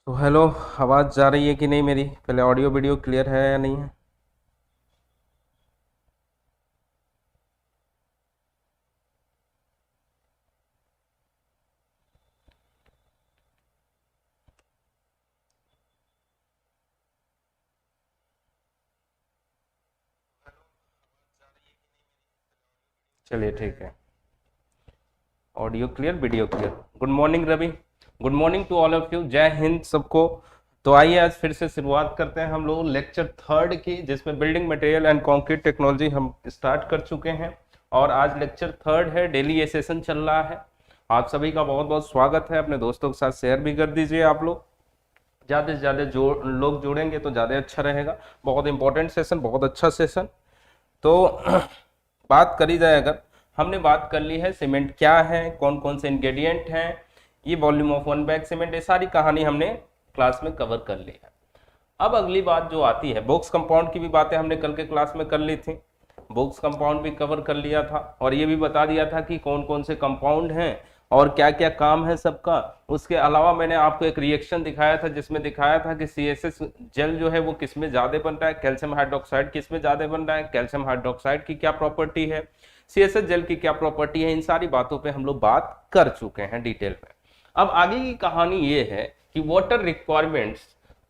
तो हेलो। आवाज़ जा रही है कि नहीं मेरी? पहले ऑडियो वीडियो क्लियर है या नहीं है? चलिए ठीक है। Audio clear, video clear. Good morning Ravi. Good morning to all of you. Jai Hind सबको। तो आइए आज फिर से शुरुआत करते हैं हम लोग लेक्चर थर्ड की, जिसमें building material and concrete technology हम स्टार्ट कर चुके हैं। और आज लेक्चर थर्ड है, डेली ये सेशन चल रहा है। आप सभी का बहुत बहुत स्वागत है। अपने दोस्तों के साथ शेयर भी कर दीजिए आप लोग। ज़्यादा से ज़्यादा लोग जुड़ेंगे तो ज़्यादा अच्छा रहेगा। बहुत इंपॉर्टेंट सेशन, बहुत अच्छा सेशन। तो बात करी जाए, अगर हमने बात कर ली है सीमेंट क्या है, कौन कौन से इंग्रेडिएंट हैं, ये volume of one bag cement, ये सारी कहानी हमने क्लास में कवर कर ली है। अब अगली बात जो आती है, बॉक्स कंपाउंड की भी बातें हमने कल के क्लास में कर ली थी। बॉक्स कंपाउंड भी कवर कर लिया था और ये भी बता दिया था कि कौन कौन से कंपाउंड हैं और क्या क्या काम है सबका। उसके अलावा मैंने आपको एक रिएक्शन दिखाया था, जिसमें दिखाया था कि CSS जेल जो है वो किस में ज्यादा बन रहा है, कैल्शियम हाइड्रोक्साइड किस में ज्यादा बन रहा है, कैल्शियम हाइड्रोक्साइड की क्या प्रॉपर्टी है, CSS जेल की क्या प्रॉपर्टी है। इन सारी बातों पे हम लोग बात कर चुके हैं डिटेल में। अब आगे की कहानी ये है कि water requirements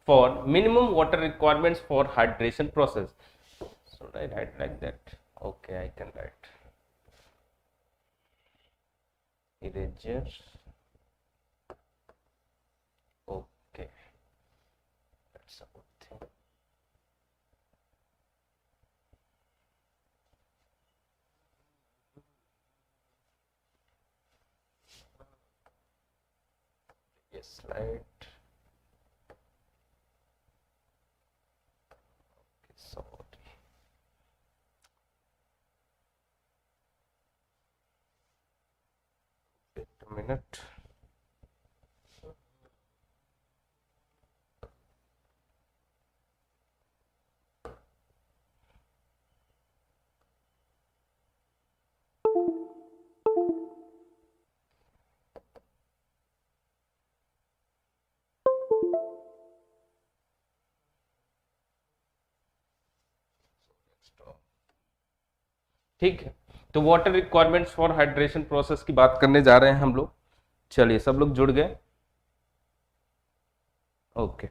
for minimum water requirements for hydration process. Should I write like that? Okay, I can write. Eraser. Okay, that's a good thing. Yes, right. Okay, sorry. Wait a minute. ठीक है। तो water requirements for hydration process की बात करने जा रहे हैं हम लोग। चलिए, सब लोग जुड़ गए? ओके।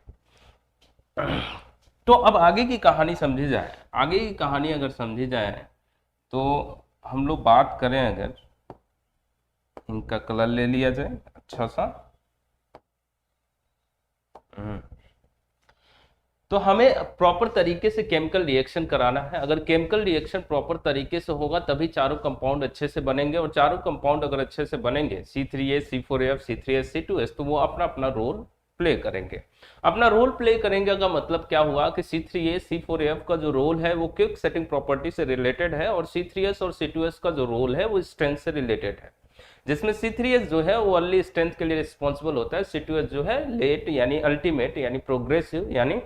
तो अब आगे की कहानी समझी जाए, आगे की कहानी अगर समझी जाए तो हम लोग बात करें, अगर इनका कलर ले लिया जाए अच्छा सा। तो हमें प्रॉपर तरीके से केमिकल रिएक्शन कराना है। अगर केमिकल रिएक्शन प्रॉपर तरीके से होगा तभी चारों कंपाउंड अच्छे से बनेंगे, और चारों कंपाउंड अगर अच्छे से बनेंगे, C3H C4F C3H C2H, तो वो अपना अपना रोल प्ले करेंगे। अपना रोल प्ले करेंगे का मतलब क्या हुआ कि C3H C4F का जो रोल है वो क्विक सेटिंग प्रॉपर्टी से रिलेटेड है, और C3H और C2H का जो रोल है वो स्ट्रेंथ से रिलेटेड है। जिसमें C3H जो है वो अर्ली स्ट्रेंथ के लिए रिस्पॉन्सिबल होता है, C2H जो है लेट यानी अल्टीमेट यानी प्रोग्रेसिव यानी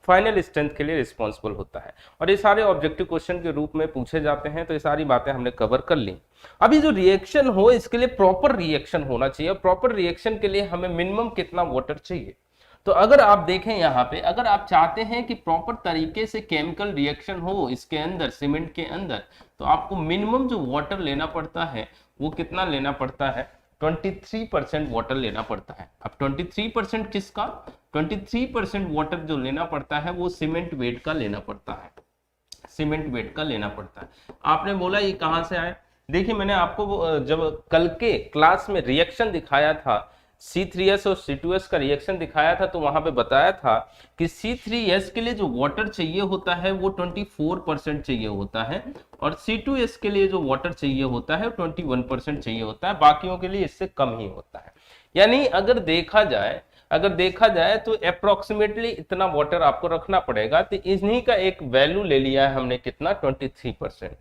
फाइनल स्ट्रेंथ के लिए रिस्पॉन्सिबल होता है। और ये सारे ऑब्जेक्टिव क्वेश्चन के रूप में पूछे जाते हैं। तो ये सारी बातें हमने कवर कर ली। अभी जो रिएक्शन हो, इसके लिए प्रॉपर रिएक्शन होना चाहिए। प्रॉपर रिएक्शन के लिए हमें मिनिमम कितना वाटर चाहिए? तो अगर आप देखें यहाँ पे, अगर आप चाहते हैं कि प्रॉपर तरीके से केमिकल रिएक्शन हो इसके अंदर, सीमेंट के अंदर, तो आपको मिनिमम जो वाटर लेना पड़ता है वो कितना लेना पड़ता है? 23% वाटर लेना पड़ता है। अब 23% किसका? 23% वाटर जो लेना पड़ता है वो सीमेंट वेट का लेना पड़ता है। सीमेंट वेट का लेना पड़ता है। आपने बोला ये कहां से आया? देखिए, मैंने आपको जब कल के क्लास में रिएक्शन दिखाया था, C3H और C2H का रिएक्शन दिखाया था, तो वहां पे बताया था कि C3H के लिए जो वाटर चाहिए होता है वो 24% चाहिए होता है, और C2H के लिए जो वाटर चाहिए होता है 21% चाहिए होता है। बाकियों के लिए इससे कम ही होता है। यानी अगर देखा जाए तो अप्रोक्सीमेटली इतना वाटर आपको रखना पड़ेगा। तो इन्हीं का एक वैल्यू ले लिया है हमने, कितना? 23%।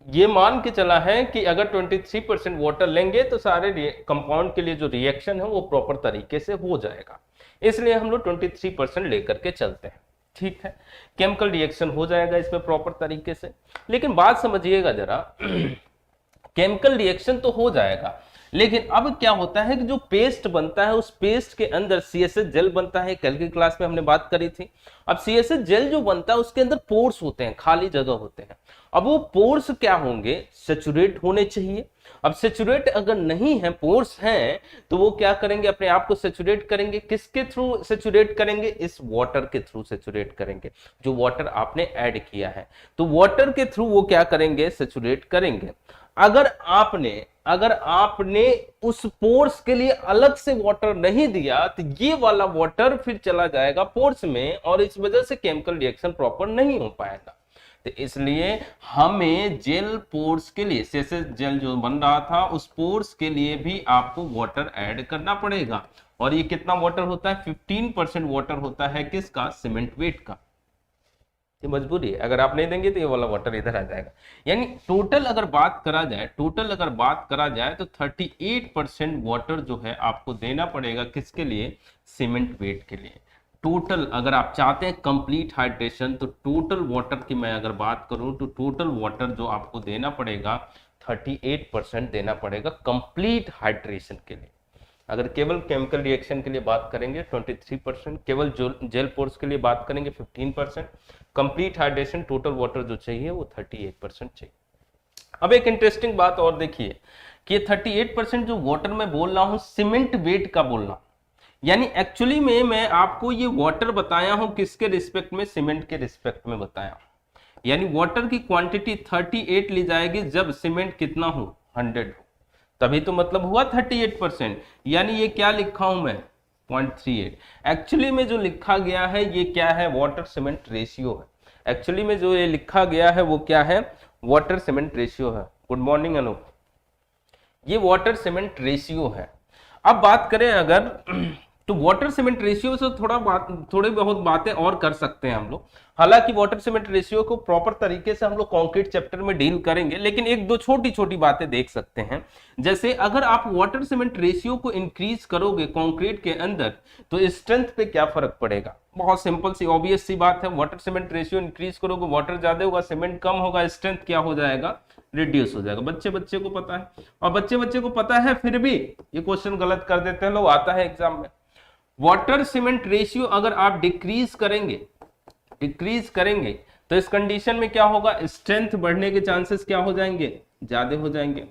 ये मान के चला है कि अगर 23% वाटर लेंगे तो सारे कंपाउंड के लिए जो रिएक्शन है वो प्रॉपर तरीके से हो जाएगा। इसलिए हम लोग 23% लेकर के चलते हैं। ठीक है, केमिकल रिएक्शन हो जाएगा इसमें प्रॉपर तरीके से। लेकिन बात समझिएगा जरा, केमिकल रिएक्शन तो हो जाएगा, लेकिन अब क्या होता है कि जो पेस्ट बनता है उस पेस्ट के अंदर सीएसएच जेल बनता है, कल की क्लास में हमने बात करी थी। अब सीएसएच जेल जो बनता है उसके अंदर पोर्स होते हैं, खाली जगह होते हैं। अब वो पोर्स क्या होंगे, सेचुरेट होने चाहिए। अब सेचुरेट अगर नहीं है, पोर्स हैं, तो वो क्या करेंगे, अपने आप को सेचुरेट करेंगे। किसके थ्रू सेचुरेट करेंगे, इस वाटर के थ्रू सेचुरेट करेंगे, जो वाटर आपने ऐड किया है। तो वाटर के थ्रू वो क्या करेंगे, सेचुरेट करेंगे। अगर आपने उस पोर्स के लिए अलग से वाटर नहीं दिया तो ये वाला वाटर फिर चला जाएगा पोर्स में, और इस वजह से केमिकल रिएक्शन प्रॉपर नहीं हो पाएगा। तो इसलिए हमें जेल पोर्स के लिए, जैसे जेल जो बन रहा था उस पोर्स के लिए भी आपको वाटर ऐड करना पड़ेगा। और ये कितना वाटर होता है, 15% वाटर होता है किसका, सीमेंट वेट का। ये मजबूरी है, अगर आप नहीं देंगे तो ये वाला वाटर इधर आ जाएगा। यानी टोटल अगर बात करा जाए तो 38% वाटर जो है आपको देना पड़ेगा, किसके लिए, सीमेंट वेट के लिए। टोटल अगर आप चाहते हैं कंप्लीट हाइड्रेशन, तो टोटल वाटर की मैं अगर बात करूं तो टोटल वाटर जो आपको देना पड़ेगा 38% देना पड़ेगा कंप्लीट हाइड्रेशन के लिए। अगर केवल केमिकल रिएक्शन के लिए बात करेंगे 23%, केवल जेल पोर्स के लिए बात करेंगे 15%, कंप्लीट हाइड्रेशन टोटल वाटर जो चाहिए वो 38% चाहिए। अब एक इंटरेस्टिंग बात और देखिए कि 38% जो वाटर मैं बोल रहा हूं सीमेंट वेट का बोल रहा हूं, यानी एक्चुअली में मैं आपको ये वाटर बताया हूं किसके रिस्पेक्ट में, सीमेंट के रिस्पेक्ट में बताया हूं। यानी वाटर की क्वांटिटी 38 ली जाएगी जब सीमेंट कितना हो, 100 हो, तभी तो मतलब हुआ 38%। यानी ये क्या लिखा हूं मैं, 0.38। एक्चुअली में जो लिखा गया है ये क्या है, वाटर सीमेंट रेशियो है। एक्चुअली में जो ये लिखा गया है वो क्या है, वाटर सीमेंट रेशियो है। गुड मॉर्निंग अनूप, ये वाटर सीमेंट रेशियो है। अब बात करें अगर तो वाटर सीमेंट रेशियो से थोड़ी बहुत बातें और कर सकते हैं हम लोग। हालांकि वाटर सीमेंट रेशियो को प्रॉपर तरीके से हम लोग कंक्रीट चैप्टर में डील करेंगे, लेकिन एक दो छोटी छोटी बातें देख सकते हैं। जैसे अगर आप वाटर सीमेंट रेशियो को इंक्रीज करोगे कंक्रीट के अंदर तो स्ट्रेंथ पे क्या फर्क पड़ेगा, बहुत सिंपल सी ऑब्वियस सी बात है। वाटर सीमेंट रेशियो इंक्रीज करोगे, वाटर ज्यादा होगा, सीमेंट कम होगा, स्ट्रेंथ क्या हो जाएगा, रिड्यूस हो जाएगा। बच्चे को पता है, और बच्चे को पता है फिर भी ये क्वेश्चन गलत कर देते हैं लोग, आता है एग्जाम में। वाटर सीमेंट रेशियो अगर आप डिक्रीज करेंगे तो इस कंडीशन में क्या होगा, स्ट्रेंथ बढ़ने के चांसेस क्या हो जाएंगे, ज्यादा हो जाएंगे।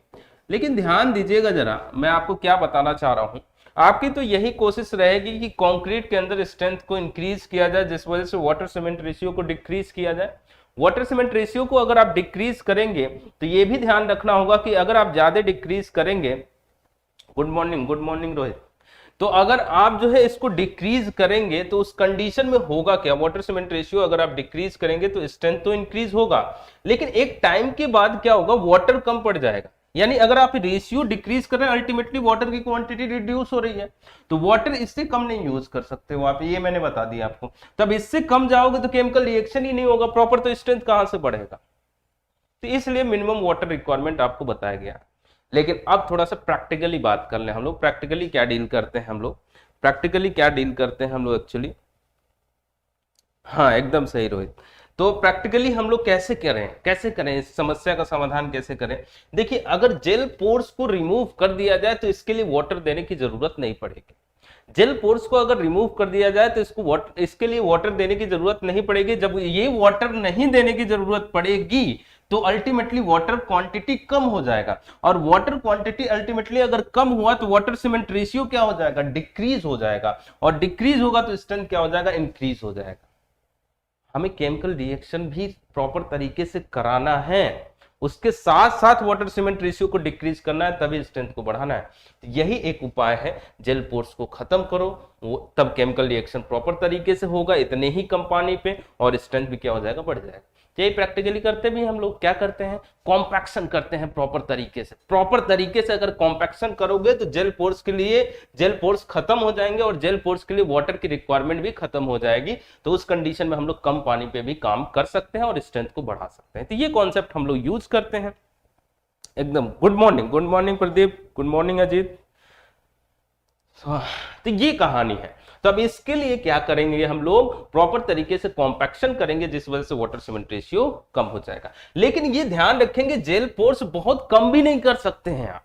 लेकिन ध्यान दीजिएगा जरा, मैं आपको क्या बताना चाह रहा हूं, आपकी तो यही कोशिश रहेगी कि कंक्रीट के अंदर स्ट्रेंथ को इंक्रीज किया जाए, जिस वजह से वाटर सीमेंट रेशियो को डिक्रीज किया जाए। वाटर सीमेंट रेशियो को अगर आप डिक्रीज करेंगे तो ये भी ध्यान रखना होगा कि अगर आप ज्यादा डिक्रीज करेंगे, गुड मॉर्निंग रोहित, तो अगर आप जो है इसको डिक्रीज करेंगे तो उस कंडीशन में होगा क्या, वाटर सीमेंट रेशियो अगर आप डिक्रीज करेंगे तो स्ट्रेंथ तो इंक्रीज होगा, लेकिन एक टाइम के बाद क्या होगा, वाटर कम पड़ जाएगा। यानी अगर आप रेशियो डिक्रीज कर रहे हैं, अल्टीमेटली वाटर की क्वांटिटी रिड्यूस हो रही है, तो वाटर इससे कम नहीं यूज कर सकते हो आप, ये मैंने बता दिया आपको। तब इससे कम जाओगे तो केमिकल रिएक्शन ही नहीं होगा प्रॉपर, तो स्ट्रेंथ कहां से बढ़ेगा। तो इसलिए मिनिमम वाटर रिक्वायरमेंट आपको बताया गया। लेकिन अब थोड़ा सा प्रैक्टिकली बात कर ले हम लोग, प्रैक्टिकली क्या डील करते हैं हम लोग, हाँ एकदम सही रोहित। तो प्रैक्टिकली हम लोग कैसे करें इस समस्या का समाधान कैसे करें। देखिए अगर जेल पोर्स को रिमूव कर दिया जाए तो इसके लिए वाटर देने की जरूरत नहीं पड़ेगी। जेल पोर्स को अगर रिमूव कर दिया जाए तो इसके लिए वाटर देने की जरूरत नहीं पड़ेगी। जब ये वाटर नहीं देने की जरूरत पड़ेगी तो अल्टीमेटली वाटर क्वांटिटी कम हो जाएगा, और वाटर क्वांटिटी अल्टीमेटली अगर कम हुआ तो वाटर सीमेंट रेशियो क्या हो जाएगा, डिक्रीज हो जाएगा, और डिक्रीज होगा तो स्ट्रेंथ क्या हो जाएगा, इंक्रीज हो जाएगा। हमें केमिकल रिएक्शन भी प्रॉपर तरीके से कराना है, उसके साथ साथ वाटर सीमेंट रेशियो को डिक्रीज करना है, तभी स्ट्रेंथ को बढ़ाना है। यही एक उपाय है, जेल पोर्स को खत्म करो, वो तब केमिकल रिएक्शन प्रॉपर तरीके से होगा, इतने ही कम पानी पे, और स्ट्रेंथ भी क्या हो जाएगा, बढ़ जाएगा। यही प्रैक्टिकली करते भी हम लोग क्या करते हैं, कॉम्पैक्शन करते हैं प्रॉपर तरीके से अगर कॉम्पैक्शन करोगे तो जेल पोर्स खत्म हो जाएंगे, और जेल पोर्स के लिए वाटर की रिक्वायरमेंट भी खत्म हो जाएगी। तो उस कंडीशन में हम लोग कम पानी पे भी काम कर सकते हैं और स्ट्रेंथ को बढ़ा सकते हैं। तो ये कॉन्सेप्ट हम लोग यूज करते हैं एकदम। Good morning Pradeep, good morning Ajit. तो ये कहानी है। तो अब इसके लिए क्या करेंगे हम लोग, प्रॉपर तरीके से कॉम्पैक्शन करेंगे, जिस वजह से वाटर सीमेंट रेशियो कम हो जाएगा। लेकिन ये ध्यान रखेंगे जेल पोर्स बहुत कम भी नहीं कर सकते हैं आप,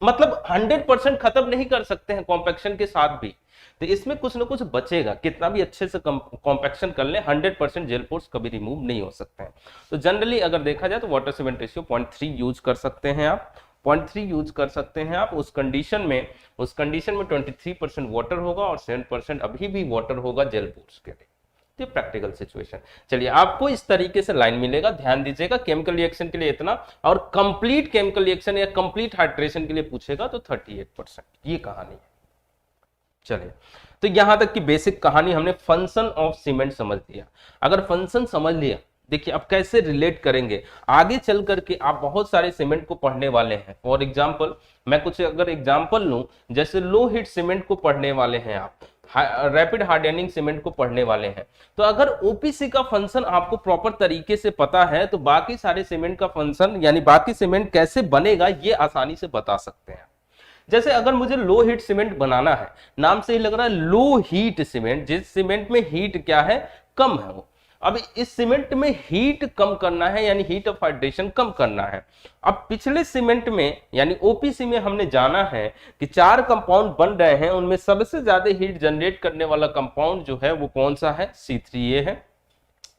मतलब 100% खत्म नहीं कर सकते हैं कॉम्पैक्शन के साथ भी, तो इसमें कुछ ना कुछ बचेगा, कितना भी अच्छे से कॉम्पैक्शन कर ले 100% जेल पोर्स कभी रिमूव नहीं हो सकते हैं। तो जनरली अगर देखा जाए तो वाटर सीमेंट रेशियो 0.3 यूज कर सकते हैं आप, 0.3 यूज कर सकते हैं आप। उस कंडीशन में 23% वाटर होगा और 7% अभी भी वाटर होगा जेल पोर्स के लिए। तो प्रैक्टिकल सिचुएशन, चलिए आपको इस तरीके से लाइन मिलेगा, ध्यान दीजिएगा। केमिकल रिएक्शन के लिए इतना, और कंप्लीट केमिकल रिएक्शन या कंप्लीट हाइड्रेशन के लिए पूछेगा तो 38%, ये कहानी है। चलिए, तो यहां तक की बेसिक कहानी हमने फंक्शन ऑफ सीमेंट समझ लिया। अगर फंक्शन समझ लिया, देखिए अब कैसे रिलेट करेंगे आगे चल करके, आप बहुत सारे सीमेंट को पढ़ने वाले हैं। फॉर एग्जांपल मैं कुछ अगर एग्जांपल लूं, जैसे लो हीट सीमेंट को पढ़ने वाले हैं आप, रैपिड हार्डनिंग सीमेंट को पढ़ने वाले हैं, तो अगर ओपीसी का फंक्शन आपको प्रॉपर तरीके से पता है तो बाकी सारे सीमेंट का फंक्शन यानी बाकी सीमेंट कैसे बनेगा ये आसानी से बता सकते हैं। जैसे अगर मुझे लो हीट सीमेंट बनाना है, नाम से ही लग रहा है लो हीट सीमेंट, जिस सीमेंट में हीट क्या है, कम है वो। अब इस सीमेंट में हीट कम करना है यानी हीट ऑफ हाइड्रेशन कम करना है। अब पिछले सीमेंट में यानी ओपीसी में हमने जाना है कि 4 कंपाउंड बन रहे हैं, उनमें सबसे ज्यादा हीट जनरेट करने वाला कंपाउंड जो है वो कौन सा है, C3A है।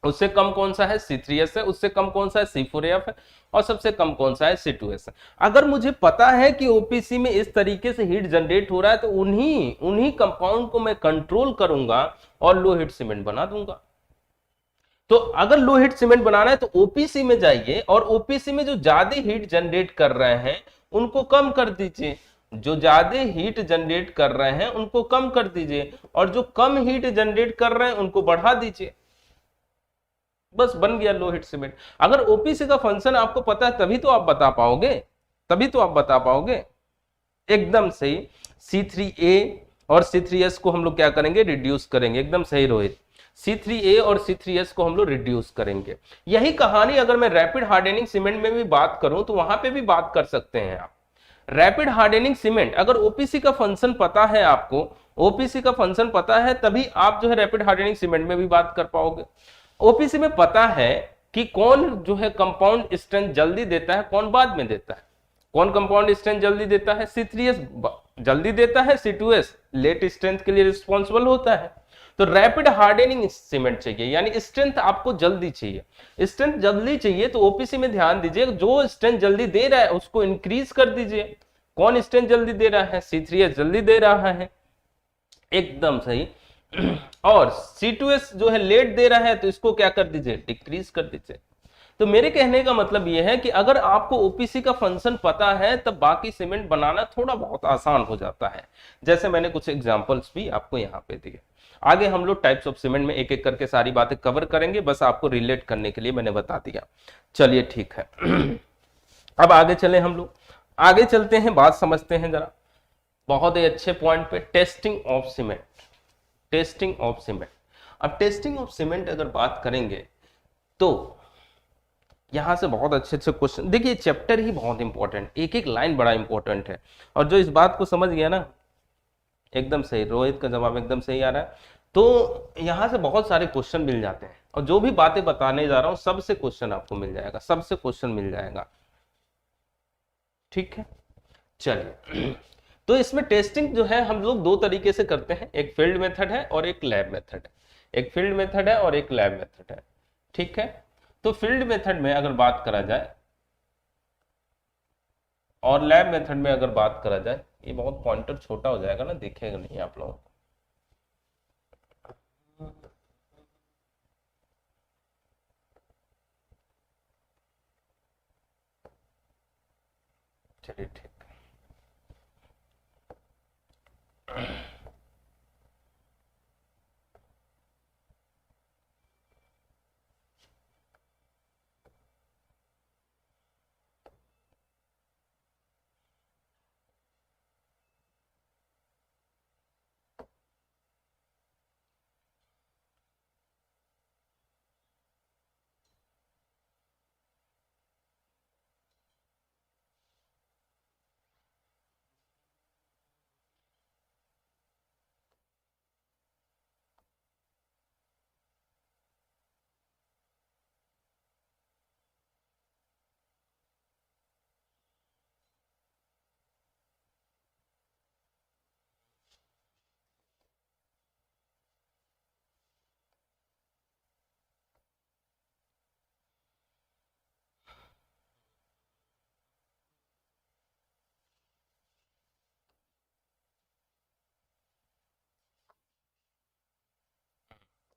उससे कम कौन सा है, C3S है। उससे कम कौन सा है, C4AF है। और सबसे कम कौन सा है, C2S है। अगर मुझे पता है कि ओपीसी में इस तरीके से हीट जनरेट हो रहा है तो उन्हीं उन्हीं कंपाउंड को मैं कंट्रोल करूंगा और लो हीट सीमेंट बना दूंगा। तो अगर लो हीट सीमेंट बनाना है तो ओपीसी में जाइए और ओपीसी में जो ज्यादा हीट जनरेट कर रहे हैं उनको कम कर दीजिए, जो ज्यादा हीट जनरेट कर रहे हैं उनको कम कर दीजिए, और जो कम हीट जनरेट कर रहे हैं उनको बढ़ा दीजिए। बस बन गया लो हिट सीमेंट। अगर ओपीसी का फंक्शन आपको पता है तभी तो आप बता पाओगे, तभी तो आप बता पाओगे। एकदम सही। C3A और C3S को हम लोग क्या करेंगे, रिड्यूस करेंगे। एकदम सही रोहित, C3A और C3S को हम लोग रिड्यूस करेंगे। यही कहानी अगर मैं रैपिड हार्डनिंग सीमेंट में भी बात करूं तो वहां पे भी बात कर सकते हैं आप। रैपिड हार्डनिंग सीमेंट अगर ओपीसी का फंक्शन पता है आपको, ओपीसी का फंक्शन पता है तभी आप जो है रैपिड हार्डनिंग सीमेंट में भी बात कर पाओगे। ओपीसी में पता है कि कौन जो है कंपाउंड स्ट्रेंथ जल्दी देता है, कौन बाद में देता है। कौन कंपाउंड स्ट्रेंथ जल्दी देता है, C3S जल्दी देता है, C2S लेट स्ट्रेंथ के लिए रिस्पॉन्सिबल होता है। तो रैपिड हार्डनिंग सीमेंट चाहिए यानी स्ट्रेंथ आपको जल्दी चाहिए, स्ट्रेंथ जल्दी चाहिए तो ओपीसी में ध्यान दीजिए, जो स्ट्रेंथ जल्दी दे रहा है उसको इंक्रीज कर दीजिए। कौन स्ट्रेंथ जल्दी दे रहा है, C3S जल्दी दे रहा है। एकदम सही। और C2S जो है लेट दे रहा है तो इसको क्या कर दीजिए, डिक्रीज कर दीजिए। तो मेरे कहने का मतलब यह है कि अगर आपको ओपीसी का फंक्शन पता है तब बाकी सीमेंट बनाना थोड़ा बहुत आसान हो जाता है। जैसे मैंने कुछ एग्जांपल्स भी आपको यहाँ पे दिए। आगे हम लोग टाइप्स ऑफ सीमेंट में एक एक करके सारी बातें कवर करेंगे, बस आपको रिलेट करने के लिए मैंने बता दिया। चलिए ठीक है। अब आगे चले हम लोग, आगे चलते हैं, बात समझते हैं जरा बहुत ही अच्छे पॉइंट पे, testing of cement. Testing of cement, अब टेस्टिंग ऑफ सीमेंट अगर बात करेंगे तो यहां से बहुत अच्छे अच्छे क्वेश्चन, देखिए चैप्टर ही बहुत इंपॉर्टेंट, एक एक लाइन बड़ा इंपॉर्टेंट है। और जो इस बात को समझ गया ना, एकदम सही, रोहित का जवाब एकदम सही आ रहा है। तो यहां से बहुत सारे क्वेश्चन मिल जाते हैं और जो भी बातें बताने जा रहा हूं सबसे क्वेश्चन आपको मिल जाएगा, सबसे क्वेश्चन मिल जाएगा। ठीक है, चलिए। तो इसमें टेस्टिंग जो है हम लोग दो तरीके से करते हैं, एक फील्ड मेथड है और एक लैब मेथड है। एक फील्ड मेथड है और एक लैब मेथड है। ठीक है, तो फील्ड मेथड में अगर बात करा जाए और लैब मेथड में अगर बात करा जाए, ये बहुत पॉइंटर छोटा हो जाएगा ना, दिखेगा नहीं आप लोगों को। चलिए ठीक।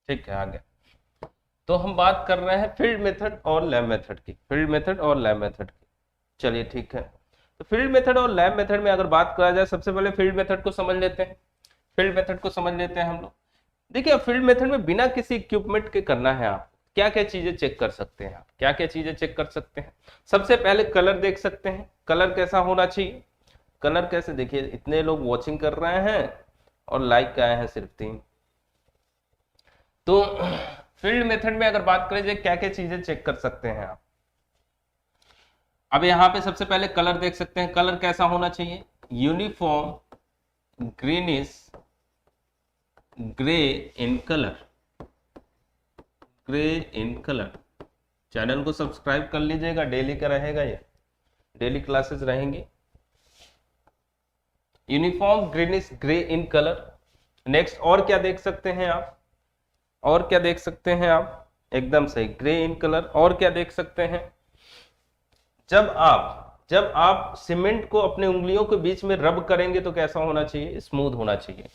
ठीक है, आगे तो हम बात कर रहे हैं फील्ड मेथड और लैब मेथड की, फील्ड मेथड और लैब मेथड की। चलिए ठीक है, तो फील्ड मेथड और लैब मेथड में अगर बात करा जाए, सबसे पहले फील्ड मेथड को समझ लेते हैं। फील्ड मेथड को समझ लेते हैं हम लोग। देखिए, फील्ड मेथड में बिना किसी इक्विपमेंट के करना है। आप क्या क्या चीजें चेक कर सकते हैं, आप क्या क्या चीजें चेक कर सकते हैं। सबसे पहले कलर देख सकते हैं, कलर कैसा होना चाहिए। कलर कैसे, देखिए इतने लोग वॉचिंग कर रहे हैं और लाइक आए हैं सिर्फ 3। तो फील्ड मेथड में अगर बात करें, क्या क्या चीजें चेक कर सकते हैं आप। अब यहाँ पे सबसे पहले कलर देख सकते हैं, कलर कैसा होना चाहिए, uniform greenish grey in colour, grey in colour. Channel को सब्सक्राइब कर लीजिएगा, डेली का रहेगा ये, डेली क्लासेस रहेंगी। Uniform greenish grey in colour. Next और क्या देख सकते हैं आप, और क्या देख सकते हैं आप, एकदम सही ग्रे इन कलर। और क्या देख सकते हैं, जब आप सीमेंट को अपने उंगलियों के बीच में रब करेंगे तो कैसा होना चाहिए, स्मूथ होना चाहिए।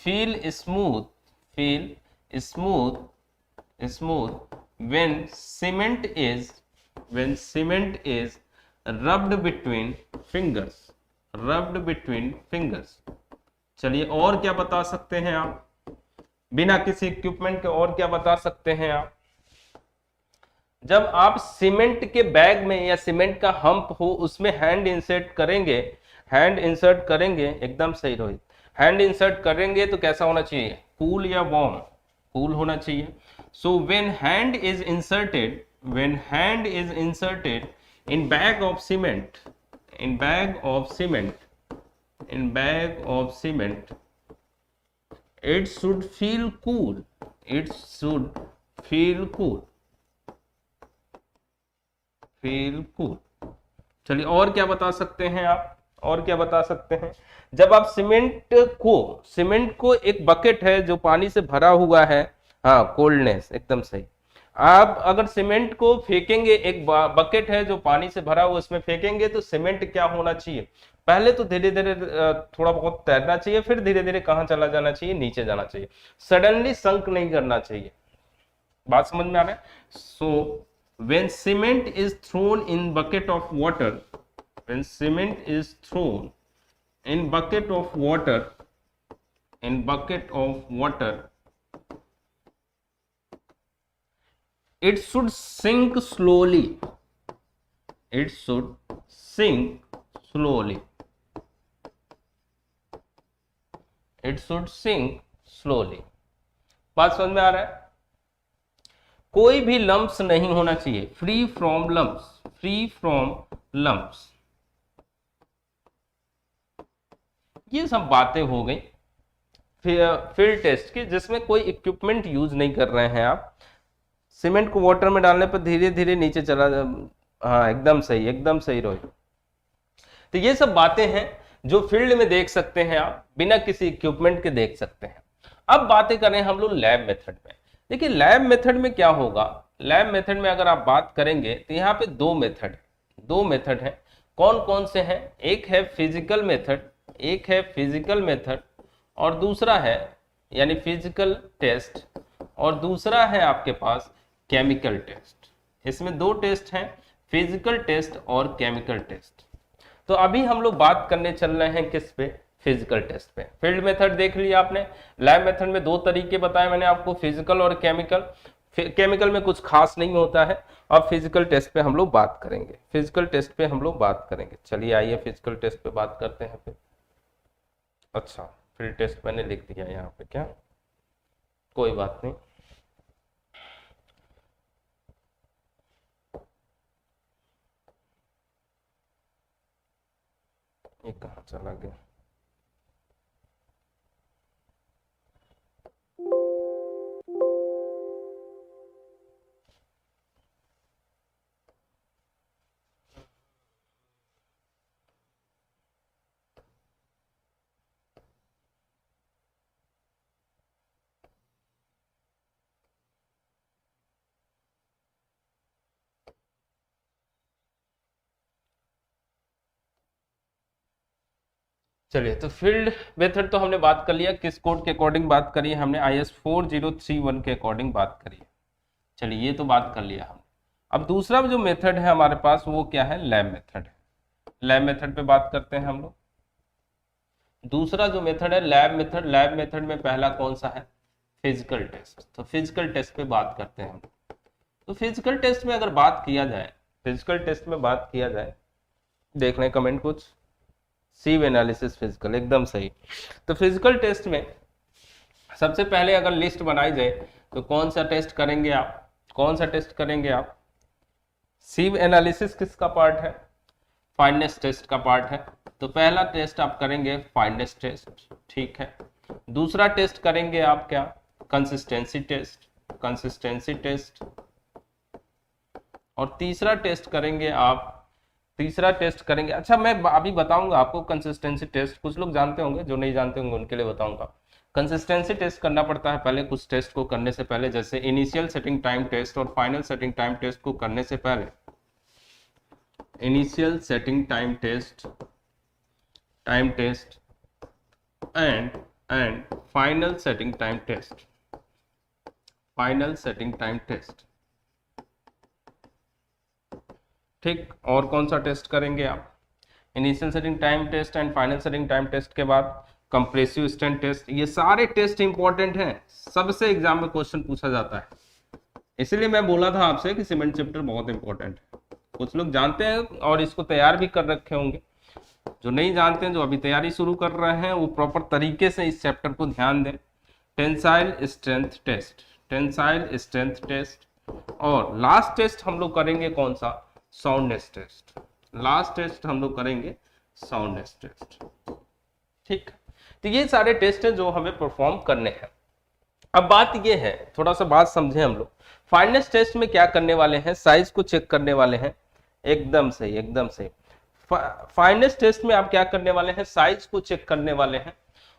Feel smooth, feel smooth, smooth when cement is rubbed between fingers, rubbed between fingers। चलिए और क्या बता सकते हैं आप, बिना किसी इक्विपमेंट के और क्या बता सकते हैं आप। जब आप सीमेंट के बैग में या सीमेंट का हम्प हो उसमें हैंड इंसर्ट करेंगे, हैंड इंसर्ट करेंगे, एकदम सही रोहित, हैंड इंसर्ट करेंगे तो कैसा होना चाहिए, कूल या वार्म, कूल होना चाहिए। So when hand is inserted, when hand is inserted in bag of cement, in bag of cement, in bag of cement, it should feel cool, it should feel cool, feel cool। चलिए और क्या बता सकते हैं आप, और क्या बता सकते हैं। जब आप सीमेंट को एक बकेट है जो पानी से भरा हुआ है, हाँ कोल्डनेस, एकदम सही। आप अगर सीमेंट को फेंकेंगे, एक बकेट है जो पानी से भरा हुआ, उसमें फेंकेंगे तो सीमेंट क्या होना चाहिए, पहले तो धीरे धीरे थोड़ा बहुत तैरना चाहिए, फिर धीरे धीरे कहां चला जाना चाहिए, नीचे जाना चाहिए, सडनली संक नहीं करना चाहिए। बात समझ में आ रहा है। सो when cement is thrown in bucket of water, when cement is thrown in bucket of water, in bucket of water, it should sink slowly, it should sink slowly, it should sink slowly। बात समझ में आ रहा है। कोई भी lumps नहीं होना चाहिए, free from lumps, free from lumps. ये सब बातें हो गई फील्ड टेस्ट की, जिसमें कोई इक्विपमेंट यूज नहीं कर रहे हैं आप। सीमेंट को वाटर में डालने पर धीरे धीरे नीचे चला, हाँ एकदम सही, एकदम सही रोहित। तो ये सब बातें हैं जो फील्ड में देख सकते हैं आप, बिना किसी इक्विपमेंट के देख सकते हैं। अब बातें करें हम लोग लैब मेथड में। देखिए लैब मेथड में क्या होगा, लैब मेथड में अगर आप बात करेंगे तो यहाँ पे दो मेथड है। कौन कौन से हैं, एक है फिजिकल मेथड, एक है फिजिकल मेथड, और दूसरा है यानी फिजिकल टेस्ट, और दूसरा है आपके पास केमिकल टेस्ट। इसमें दो टेस्ट हैं, फिजिकल टेस्ट और केमिकल टेस्ट। तो अभी हम लोग बात करने चल रहे हैं किस पे, फिजिकल टेस्ट पे। फील्ड मेथड देख लिया आपने, लैब मेथड में दो तरीके बताए मैंने आपको, फिजिकल और केमिकल। केमिकल में कुछ खास नहीं होता है। अब फिजिकल टेस्ट पे हम लोग बात करेंगे, फिजिकल टेस्ट पे हम लोग बात करेंगे। चलिए आइए फिजिकल टेस्ट पे बात करते हैं फिर। अच्छा फील्ड टेस्ट मैंने लिख दिया यहाँ पे, क्या कोई बात नहीं। ये कहाँ चला गया, चलिए, तो फील्ड मेथड तो हमने बात कर लिया, किस कोड के अकॉर्डिंग बात करी है हमने, IS 4031 के अकॉर्डिंग बात करी है। चलिए, ये तो बात कर लिया हमने। अब दूसरा जो मेथड है हमारे पास वो क्या है, लैब मेथड है। लैब मेथड पे बात करते हैं हम लोग। दूसरा जो मेथड है लैब मेथड। लैब मेथड में पहला कौन सा है, फिजिकल टेस्ट। तो फिजिकल टेस्ट पे बात करते हैं हम। तो फिजिकल टेस्ट में अगर बात किया जाए, फिजिकल टेस्ट में बात किया जाए, देख लें कमेंट कुछ, सीव एनालिसिस फिजिकल, एकदम सही। तो फिजिकल टेस्ट में सबसे पहले अगर लिस्ट बनाई जाए तो कौन सा टेस्ट करेंगे आप, कौन सा टेस्ट करेंगे आप, सीव एनालिसिस किसका पार्ट है, फाइनेस टेस्ट का पार्ट है। तो पहला टेस्ट आप करेंगे फाइनेस टेस्ट, ठीक है। दूसरा टेस्ट करेंगे आप क्या, कंसिस्टेंसी टेस्ट, कंसिस्टेंसी टेस्ट। और तीसरा टेस्ट करेंगे आप, तीसरा टेस्ट करेंगे, अच्छा मैं अभी बताऊंगा आपको कंसिस्टेंसी टेस्ट, कुछ लोग जानते होंगे, जो नहीं जानते होंगे उनके लिए बताऊंगा। कंसिस्टेंसी टेस्ट करना पड़ता है पहले कुछ टेस्ट को करने से पहले, जैसे इनिशियल सेटिंग टाइम टेस्ट और फाइनल सेटिंग टाइम टेस्ट को करने से पहले। Initial setting time test and final setting time test, final setting time test, ठीक। और कौन सा टेस्ट करेंगे आप, initial setting time test and final setting time test के बाद कंप्रेसिव स्ट्रेंथ टेस्ट। ये सारे टेस्ट इंपॉर्टेंट हैं, सबसे एग्जाम में क्वेश्चन पूछा जाता है, इसीलिए मैं बोला था आपसे कि सीमेंट चैप्टर बहुत इंपॉर्टेंट है। कुछ लोग जानते हैं और इसको तैयार भी कर रखे होंगे, जो नहीं जानते हैं, जो अभी तैयारी शुरू कर रहे हैं, वो प्रॉपर तरीके से इस चैप्टर को ध्यान दें। Tensile strength test, tensile strength test, और लास्ट टेस्ट हम लोग करेंगे कौन सा, साउंडनेस टेस्ट। लास्ट टेस्ट हम लोग करेंगे साउंडनेस टेस्ट, ठीक। तो ये सारे टेस्ट हैं जो हमें परफॉर्म करने हैं। अब बात ये है, थोड़ा सा बात समझे हम लोग, फाइनेस टेस्ट में क्या करने वाले हैं, साइज को चेक करने वाले हैं, एकदम सही, एकदम सही। फाइनेस टेस्ट में आप क्या करने वाले हैं, साइज को चेक करने वाले हैं।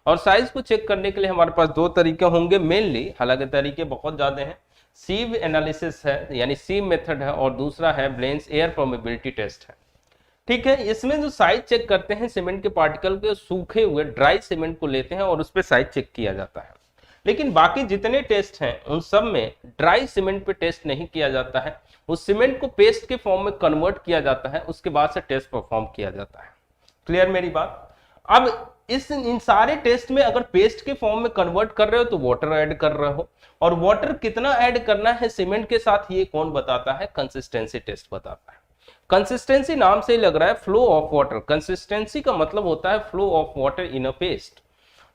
और साइज को चेक करने के लिए हमारे पास दो तरीके होंगे मेनली, हालांकि तरीके बहुत ज्यादा हैं। सीव एनालिसिस है, यानी सीव मेथड है, और दूसरा है ब्लेंस एयर परमेबिलिटी टेस्ट है, ठीक है। इसमें जो साइज चेक करते हैं सीमेंट के पार्टिकल के, सूखे हुए ड्राई सीमेंट को लेते हैं और उस पर साइज चेक किया जाता है। लेकिन बाकी जितने टेस्ट हैं उन सब में ड्राई सीमेंट पे टेस्ट नहीं किया जाता है, उस सीमेंट को पेस्ट के फॉर्म में कन्वर्ट किया जाता है, उसके बाद से टेस्ट परफॉर्म किया जाता है। क्लियर मेरी बात। अब इन सारे टेस्ट में अगर पेस्ट के फॉर्म में कन्वर्ट कर रहे हो तो वाटर ऐड कर रहे हो, और वाटर कितना ऐड करना है सीमेंट के साथ ये कौन बताता है, कंसिस्टेंसी टेस्ट बताता है। कंसिस्टेंसी नाम से ही लग रहा है फ्लो ऑफ वाटर, कंसिस्टेंसी का मतलब होता है flow of water in a paste.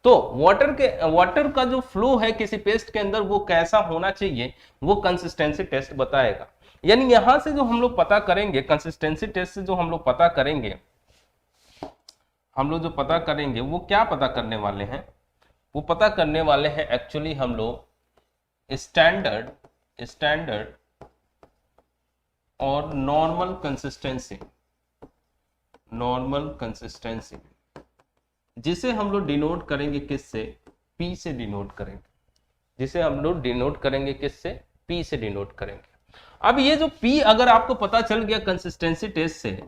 तो वाटर का जो फ्लो है किसी पेस्ट के अंदर वो कैसा होना चाहिए, वो कंसिस्टेंसी टेस्ट बताएगा। यानी यहां से जो हम लोग पता करेंगे, कंसिस्टेंसी टेस्ट से जो हम लोग पता करेंगे, हम लोग जो पता करेंगे वो क्या पता करने वाले हैं, वो पता करने वाले हैं एक्चुअली हम लोग स्टैंडर्ड और नॉर्मल कंसिस्टेंसी, नॉर्मल कंसिस्टेंसी, जिसे हम लोग डिनोट करेंगे किससे, P से डिनोट करेंगे, जिसे हम लोग डिनोट करेंगे किससे, P से डिनोट करेंगे। अब ये जो P अगर आपको पता चल गया कंसिस्टेंसी टेस्ट से,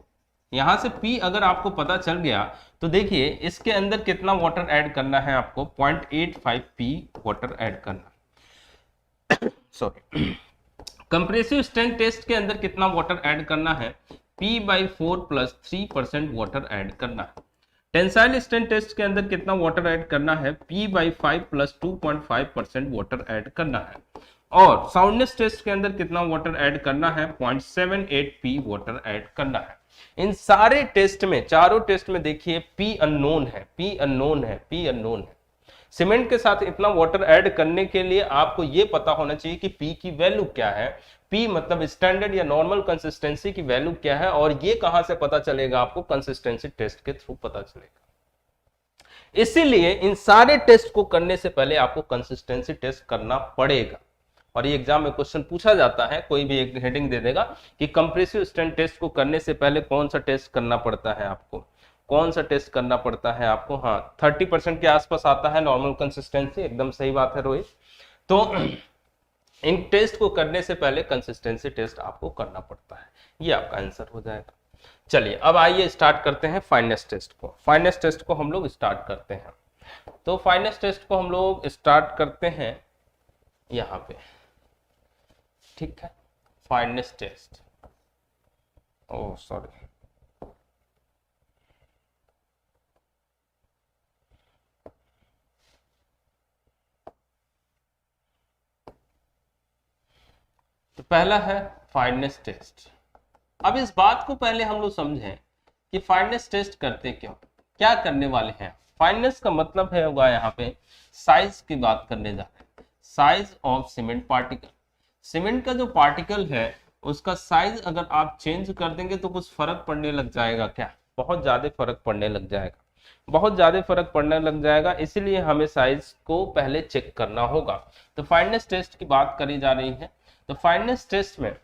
यहां से P अगर आपको पता चल गया तो देखिए इसके अंदर कितना वाटर ऐड करना है आपको, 0.85 P वाटर ऐड करना, सॉरी। कंप्रेसिव स्ट्रेंथ टेस्ट के अंदर कितना वाटर ऐड करना है, P/4 + 3% वाटर ऐड करना है। टेंसाइल स्ट्रेंथ टेस्ट के अंदर कितना वाटर ऐड करना है, P/5 + 2.5% वाटर ऐड करना है। और साउंडनेस टेस्ट के अंदर कितना वाटर ऐड करना है, 0.78 P वाटर ऐड करना है। इन सारे टेस्ट में, चारों टेस्ट में देखिए P अननोन है, P अननोन है, P अननोन है। सीमेंट के साथ इतना वाटर ऐड करने के लिए आपको यह पता होना चाहिए कि P की वैल्यू क्या है, P मतलब स्टैंडर्ड या नॉर्मल कंसिस्टेंसी की वैल्यू क्या है, और ये कहां से पता चलेगा आपको, कंसिस्टेंसी टेस्ट के थ्रू पता चलेगा। इसीलिए इन सारे टेस्ट को करने से पहले आपको कंसिस्टेंसी टेस्ट करना पड़ेगा, और ये एग्जाम में क्वेश्चन पूछा जाता है, कोई भी एक हेडिंग दे देगा कि कंप्रेसिव स्ट्रेंथ टेस्ट को करने से पहले कौन सा टेस्ट करना पड़ता है आपको, कौन सा टेस्ट करना पड़ता है आपको। हाँ, 30% के आसपास आता है नॉर्मल कंसिस्टेंसी, एकदम सही बात है रोहित। तो इन टेस्ट को करने से पहले कंसिस्टेंसी टेस्ट आपको करना पड़ता है, ये आपका आंसर हो जाएगा। चलिए अब आइए स्टार्ट करते हैं फाइनेस टेस्ट को। फाइनेस टेस्ट को हम लोग स्टार्ट करते हैं। तो फाइनेस टेस्ट को हम लोग स्टार्ट करते हैं यहाँ पे, ठीक है। फाइनेस टेस्ट, ओह सॉरी, तो पहला है फाइनेस टेस्ट। अब इस बात को पहले हम लोग समझें कि फाइनेस टेस्ट करते क्यों, क्या करने वाले हैं। फाइनेस का मतलब है होगा यहाँ पे साइज की बात करने जा रहे हैं, size of cement particle. Cement का जो पार्टिकल है उसका साइज अगर आप चेंज कर देंगे तो कुछ फर्क पड़ने लग जाएगा, क्या बहुत ज्यादा फर्क पड़ने लग जाएगा, बहुत ज्यादा फर्क पड़ने लग जाएगा। इसीलिए हमें साइज को पहले चेक करना होगा। तो फाइनेस टेस्ट की बात करी जा रही है। तो फाइनेस टेस्ट में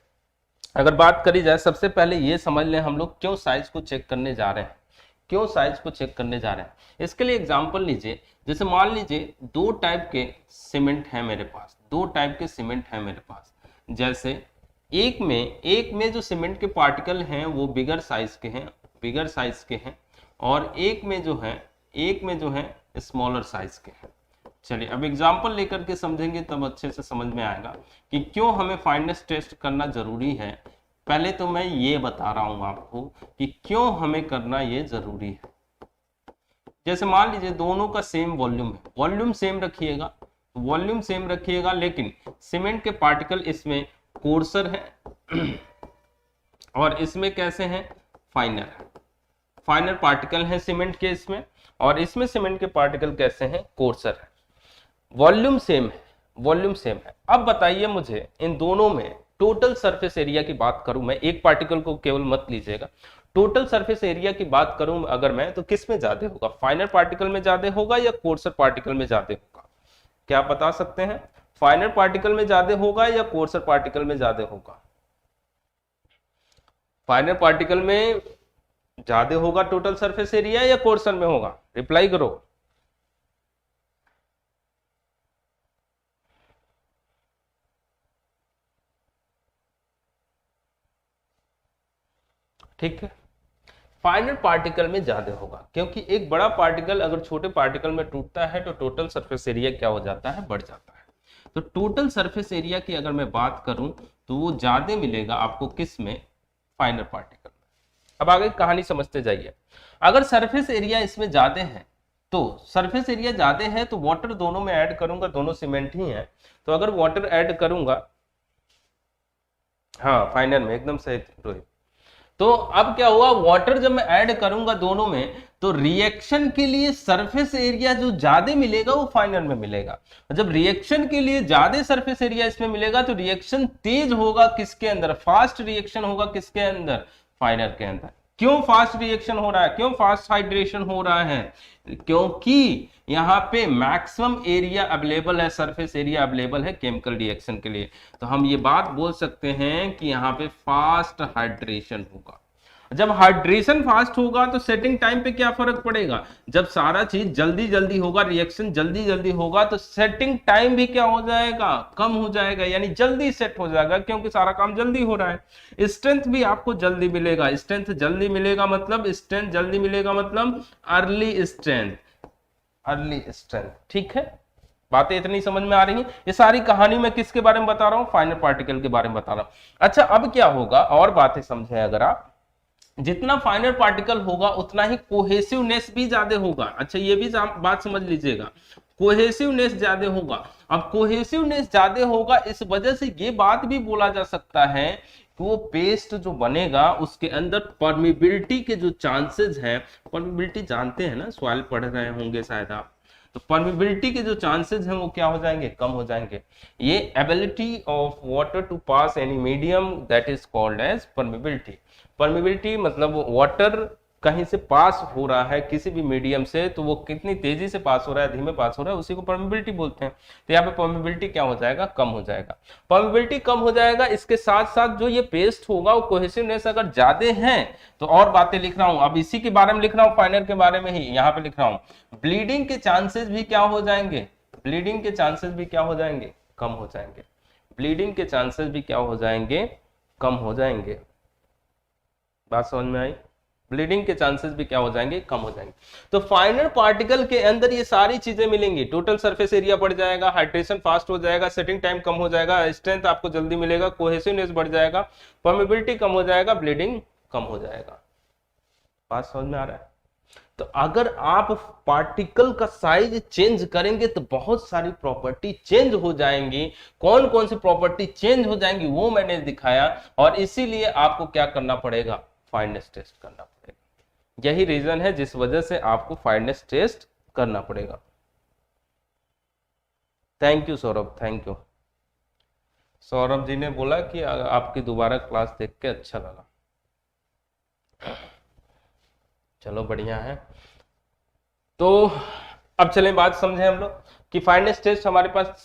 अगर बात करी जाए, सबसे पहले ये समझ लें हम लोग क्यों साइज को चेक करने जा रहे हैं, क्यों साइज को चेक करने जा रहे हैं। इसके लिए एग्जांपल लीजिए, जैसे मान लीजिए दो टाइप के सीमेंट है मेरे पास, दो टाइप के सीमेंट है मेरे पास। जैसे एक में जो सीमेंट के पार्टिकल हैं वो बिगर साइज के हैं, बिगर साइज के हैं, और एक में जो है स्मॉलर साइज के हैं। चलिए अब एग्जांपल लेकर के समझेंगे तब अच्छे से समझ में आएगा कि क्यों हमें फाइनेस टेस्ट करना जरूरी है। पहले तो मैं ये बता रहा हूं आपको कि क्यों हमें करना ये जरूरी है। जैसे मान लीजिए दोनों का सेम वॉल्यूम है, वॉल्यूम सेम रखिएगा, वॉल्यूम सेम रखिएगा, लेकिन सीमेंट के पार्टिकल इसमें कोर्सर है और इसमें कैसे हैं, फाइनर है। फाइनर पार्टिकल है सीमेंट के इसमें, और इसमें सीमेंट के पार्टिकल कैसे हैं, कोर्सर है। वॉल्यूम सेम है, वॉल्यूम सेम है। अब बताइए मुझे इन दोनों में टोटल सरफेस एरिया की बात करूं मैं, एक पार्टिकल को केवल मत लीजिएगा, टोटल सरफेस एरिया की बात करूं अगर मैं, तो किस में ज्यादा होगा, फाइनर पार्टिकल में ज्यादा होगा या कोर्सर पार्टिकल में ज्यादा होगा, क्या आप बता सकते हैं। फाइनर पार्टिकल में ज्यादा होगा या कोर्सर पार्टिकल में ज्यादा होगा। फाइनर पार्टिकल में ज्यादा होगा टोटल सरफेस एरिया या कोर्सर में होगा, रिप्लाई करो। ठीक है, फाइनर पार्टिकल में ज्यादा होगा, क्योंकि एक बड़ा पार्टिकल अगर छोटे पार्टिकल में टूटता है तो टोटल सरफेस एरिया क्या हो जाता है, बढ़ जाता है। तो टोटल सरफेस एरिया की अगर मैं बात करूं तो वो ज्यादा मिलेगा आपको किस में, फाइनर पार्टिकल में। अब आगे कहानी समझते जाइए। अगर सरफेस एरिया इसमें ज्यादा है, तो सरफेस एरिया ज्यादा है तो वाटर दोनों में ऐड करूंगा, दोनों सीमेंट ही है, तो अगर वाटर ऐड करूंगा, हाँ फाइनल में एकदम सही रोहित। तो अब क्या हुआ, वाटर जब मैं ऐड करूंगा दोनों में तो रिएक्शन के लिए सरफेस एरिया जो ज्यादा मिलेगा वो फाइनल में मिलेगा। जब रिएक्शन के लिए ज्यादा सरफेस एरिया इसमें मिलेगा तो रिएक्शन तेज होगा किसके अंदर, फास्ट रिएक्शन होगा किसके अंदर, फाइनल के अंदर। क्यों फास्ट रिएक्शन हो रहा है, क्यों फास्ट हाइड्रेशन हो रहा है, क्योंकि यहाँ पे मैक्सिमम एरिया अवेलेबल है, सरफेस एरिया अवेलेबल है केमिकल रिएक्शन के लिए। तो हम ये बात बोल सकते हैं कि यहाँ पे फास्ट हाइड्रेशन होगा। जब हाइड्रेशन फास्ट होगा तो सेटिंग टाइम पे क्या फर्क पड़ेगा, जब सारा चीज जल्दी जल्दी होगा, रिएक्शन जल्दी जल्दी होगा तो सेटिंग टाइम भी क्या हो जाएगा, कम हो जाएगा, यानी जल्दी सेट हो जाएगा क्योंकि सारा काम जल्दी हो रहा है। स्ट्रेंथ भी आपको जल्दी मिलेगा, स्ट्रेंथ जल्दी मिलेगा मतलब, स्ट्रेंथ जल्दी मिलेगा मतलब अर्ली स्ट्रेंथ, अर्ली स्ट्रेंथ। ठीक है, बातें इतनी समझ में आ रही हैं। ये सारी कहानी मैं किसके बारे में बता रहा हूं, फाइनल पार्टिकल के बारे में बता रहा हूं। अच्छा अब क्या होगा, और बातें समझें अगर आप, जितना फाइनल पार्टिकल होगा उतना ही कोहेसिवनेस भी ज्यादा होगा। अच्छा ये भी बात समझ लीजिएगा, कोहेसिवनेस ज्यादा होगा। अब कोहेसिवनेस ज्यादा होगा इस वजह से ये बात भी बोला जा सकता है कि वो पेस्ट जो बनेगा उसके अंदर परमिबिलिटी के जो चांसेस हैं, परमिबिलिटी जानते हैं ना, सॉइल पढ़ रहे होंगे शायद आप, तो परमिबिलिटी के जो चांसेस हैं वो क्या हो जाएंगे, कम हो जाएंगे। ये ability of water to pass any medium that is called as permeability. Permeability मतलब वाटर कहीं से पास हो रहा है किसी भी मीडियम से, तो वो कितनी तेजी से पास हो रहा है, धीमे पास हो रहा है, उसी को परमिबिलिटी बोलते हैं। तो यहाँ पे परमिबिलिटी क्या हो जाएगा, कम हो जाएगा। परमिबिलिटी कम हो जाएगा, इसके साथ साथ जो ये पेस्ट होगा वो कोहेसिवनेस अगर ज्यादा है तो और बातें लिख रहा हूं, अब इसी के बारे में लिख रहा हूं, फाइनल के बारे में ही यहाँ पे लिख रहा हूं। ब्लीडिंग के चांसेस भी क्या हो जाएंगे, ब्लीडिंग के चांसेस भी क्या हो जाएंगे, कम हो जाएंगे। ब्लीडिंग के चांसेस भी क्या हो जाएंगे, कम हो जाएंगे। बात समझ में आई। ब्लीडिंग के चांसेस भी क्या हो जाएंगे, कम हो जाएंगे। तो फाइनर पार्टिकल के अंदर ये सारी चीजें मिलेंगी, टोटल सरफेस एरिया बढ़ जाएगा, हाइड्रेशन फास्ट हो जाएगा, सेटिंग टाइम कम हो जाएगा, स्ट्रेंथ आपको जल्दी मिलेगा, कोहेसिवनेस बढ़ जाएगा, परमेबिलिटी कम हो जाएगा, ब्लीडिंग कम हो जाएगा। बात समझ में आ रहा है? तो अगर आप पार्टिकल का साइज चेंज करेंगे तो बहुत सारी प्रॉपर्टी चेंज हो जाएंगी। कौन कौन सी प्रॉपर्टी चेंज हो जाएंगी वो मैंने दिखाया, और इसीलिए आपको क्या करना पड़ेगा, फाइननेस टेस्ट करना पड़ेगा। यही रीजन है जिस वजह से आपको फाइननेस टेस्ट करना पड़ेगा। Thank you Saurabh, thank you. Saurabh ji ने बोला कि आपकी दोबारा क्लास देख के अच्छा लगा। चलो बढ़िया है। तो अब चलें बात समझें हम लोग कि फाइननेस टेस्ट हमारे पास,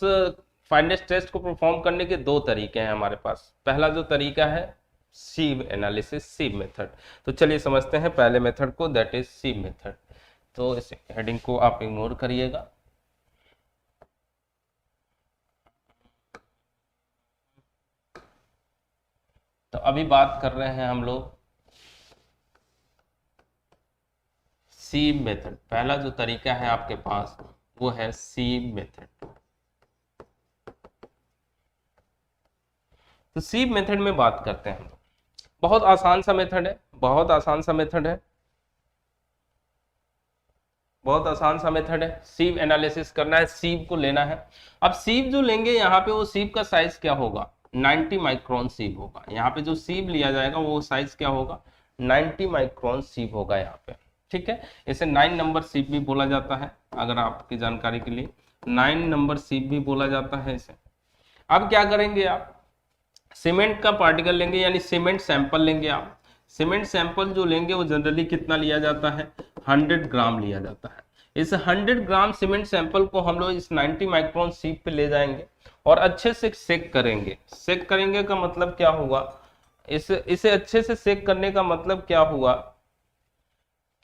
फाइननेस टेस्ट को परफॉर्म करने के दो तरीके हैं हमारे पास। पहला जो तरीका है सीव एनालिसिस, सीव मेथड। तो चलिए समझते हैं पहले मेथड को, दैट इज सीव मेथड। तो इस हेडिंग को आप इग्नोर करिएगा। तो अभी बात कर रहे हैं हम लोग सीव मेथड। पहला जो तरीका है आपके पास वो है सीव मेथड। तो सीव मेथड में बात करते हैं हम लोग। बहुत आसान सा मेथड है, बहुत आसान सा मेथड है, बहुत आसान सा मेथड है। सीव एनालिसिस करना है, सीव को लेना है। अब सीव जो लेंगे यहाँ पे, वो सीव का साइज क्या होगा, 90 माइक्रोन सीव होगा। यहाँ पे जो सीव लिया जाएगा वो साइज क्या होगा, 90 माइक्रोन सीव होगा यहाँ पे, ठीक है। इसे 9 नंबर सीव भी बोला जाता है, अगर आपकी जानकारी के लिए 9 नंबर सीव भी बोला जाता है इसे। अब क्या करेंगे आप, सीमेंट का पार्टिकल लेंगे, यानी सीमेंट सैंपल लेंगे आप। सीमेंट सैंपल जो लेंगे वो जनरली कितना लिया जाता है, 100 ग्राम लिया जाता है। इस 100 ग्राम सीमेंट सैंपल को हम लोग इस 90 माइक्रोन सीव पे ले जाएंगे और अच्छे से सेक करेंगे। सेक करेंगे का मतलब क्या हुआ, इसे अच्छे से सेक करने का मतलब क्या हुआ